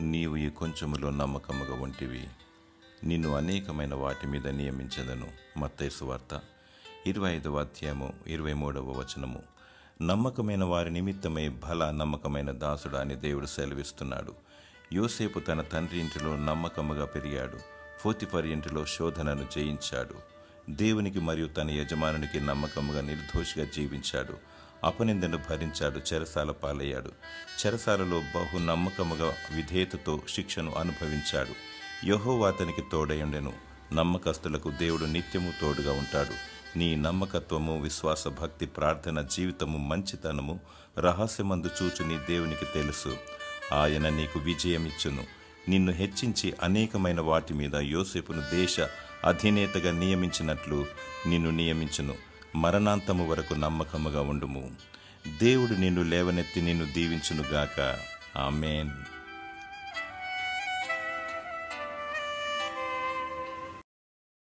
నీవు ఈ కొంచెములో నమ్మకముగా ఉంటివి, నిన్ను అనేకమైన వాటి మీద నియమించదను. మత్తయి సువార్త 25వ అధ్యాయము 23వ వచనము. నమ్మకమైన వారి నిమిత్తమై బల నమ్మకమైన దాసుడు అని దేవుడు సెలవిస్తున్నాడు. యోసేపు తన తండ్రి ఇంటిలో నమ్మకముగా పెరిగాడు. పోతిఫర్ ఇంటిలో శోధనను జయించాడు. దేవునికి మరియు తన యజమానునికి నమ్మకముగా నిర్దోషిగా జీవించాడు. అపనిందను భరించాడు. చెరసాల పాలయ్యాడు. చెరసాలలో బహు నమ్మకముగా విధేయతతో శిక్షను అనుభవించాడు. యెహోవా అతనికి తోడయుండెను. నమ్మకస్తులకు దేవుడు నిత్యము తోడుగా ఉంటాడు. నీ నమ్మకత్వము, విశ్వాస, భక్తి, ప్రార్థన జీవితము, మంచితనము రహస్యమందు చూచు నీ దేవునికి తెలుసు. ఆయన నీకు విజయమిచ్చును. నిన్ను హెచ్చించి అనేకమైన వాటి మీద యోసేపును దేశ అధినేతగా నియమించినట్లు నిన్ను నియమించును. మరణాంతము వరకు నమ్మకముగా ఉండుము. దేవుడు నిన్ను లేవనెత్తి నిన్ను దీవించునుగాక. ఆమేన్.